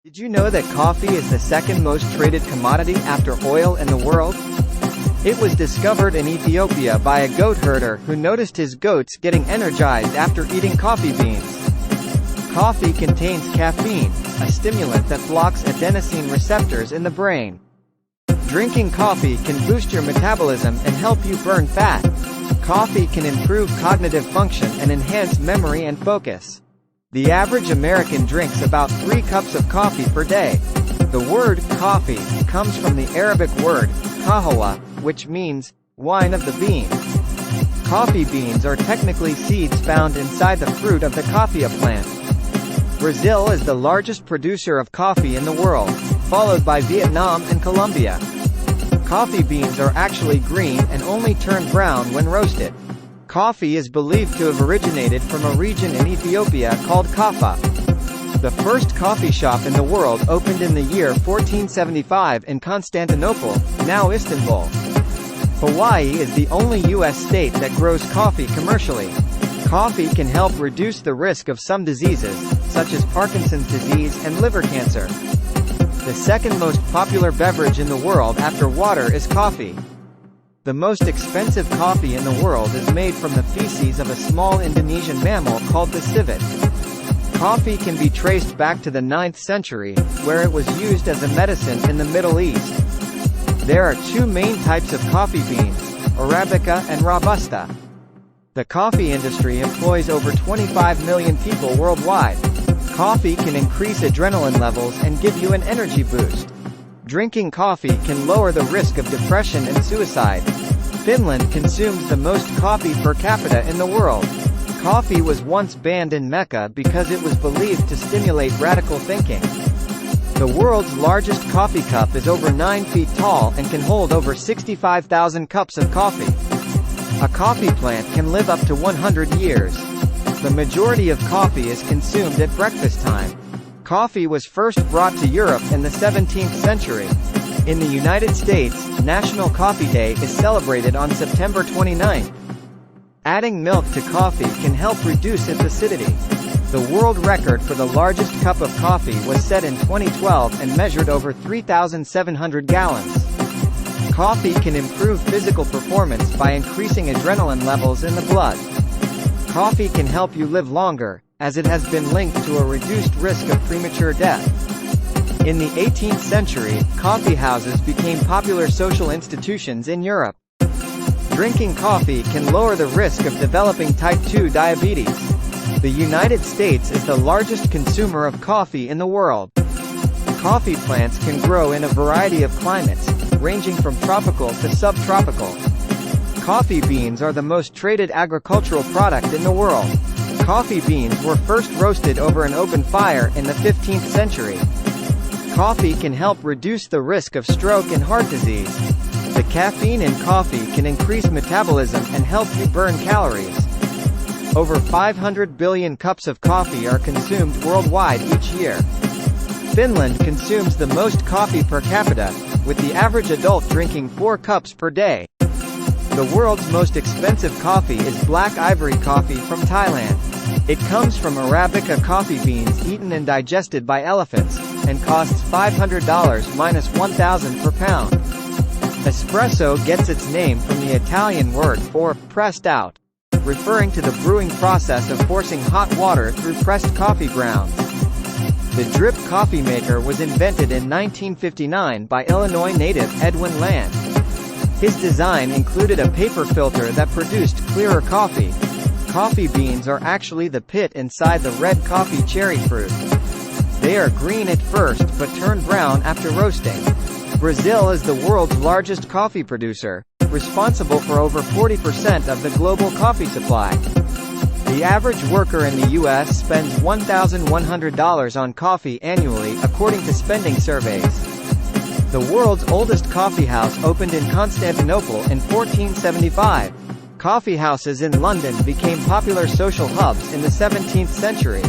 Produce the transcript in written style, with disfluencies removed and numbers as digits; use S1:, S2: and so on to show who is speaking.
S1: Did you know that coffee is the second most traded commodity after oil in the world? It was discovered in Ethiopia by a goat herder who noticed his goats getting energized after eating coffee beans. Coffee contains caffeine, a stimulant that blocks adenosine receptors in the brain. Drinking coffee can boost your metabolism and help you burn fat. Coffee can improve cognitive function and enhance memory and focus. The average American drinks about 3 cups of coffee per day. The word coffee comes from the Arabic word kahwa, which means wine of the bean. Coffee beans are technically seeds found inside the fruit of the coffea plant. Brazil is the largest producer of coffee in the world, followed by Vietnam and Colombia. Coffee beans are actually green and only turn brown when roasted. Coffee is believed to have originated from a region in Ethiopia called Kaffa. The first coffee shop in the world opened in the year 1475 in Constantinople, now Istanbul. Hawaii is the only U.S. state that grows coffee commercially. Coffee can help reduce the risk of some diseases, such as Parkinson's disease and liver cancer. The second most popular beverage in the world after water is coffee. The most expensive coffee in the world is made from the feces of a small Indonesian mammal called the civet. Coffee can be traced back to the 9th century, where it was used as a medicine in the Middle East. There are 2 main types of coffee beans, Arabica and Robusta. The coffee industry employs over 25 million people worldwide. Coffee can increase adrenaline levels and give you an energy boost. Drinking coffee can lower the risk of depression and suicide. Finland consumes the most coffee per capita in the world. Coffee was once banned in Mecca because it was believed to stimulate radical thinking. The world's largest coffee cup is over 9 feet tall and can hold over 65,000 cups of coffee. A coffee plant can live up to 100 years. The majority of coffee is consumed at breakfast time. Coffee was first brought to Europe in the 17th century. In the United States, National Coffee Day is celebrated on September 29th. Adding milk to coffee can help reduce its acidity. The world record for the largest cup of coffee was set in 2012 and measured over 3,700 gallons. Coffee can improve physical performance by increasing adrenaline levels in the blood. Coffee can help you live longer, as it has been linked to a reduced risk of premature death. In the 18th century, coffee houses became popular social institutions in Europe. Drinking coffee can lower the risk of developing type 2 diabetes. The United States is the largest consumer of coffee in the world. Coffee plants can grow in a variety of climates, ranging from tropical to subtropical. Coffee beans are the most traded agricultural product in the world. Coffee beans were first roasted over an open fire in the 15th century. Coffee can help reduce the risk of stroke and heart disease. The caffeine in coffee can increase metabolism and help you burn calories. Over 500 billion cups of coffee are consumed worldwide each year. Finland consumes the most coffee per capita, with the average adult drinking 4 cups per day. The world's most expensive coffee is black ivory coffee from Thailand. It comes from Arabica coffee beans eaten and digested by elephants, and costs $500 minus $1,000 per pound. Espresso gets its name from the Italian word for pressed out, referring to the brewing process of forcing hot water through pressed coffee grounds. The drip coffee maker was invented in 1959 by Illinois native Edwin Land. His design included a paper filter that produced clearer coffee. Coffee beans are actually the pit inside the red coffee cherry fruit. They are green at first but turn brown after roasting. Brazil is the world's largest coffee producer, responsible for over 40% of the global coffee supply. The average worker in the U.S. spends $1,100 on coffee annually according to spending surveys. The world's oldest coffee house opened in Constantinople in 1475. Coffee houses in London became popular social hubs in the 17th century.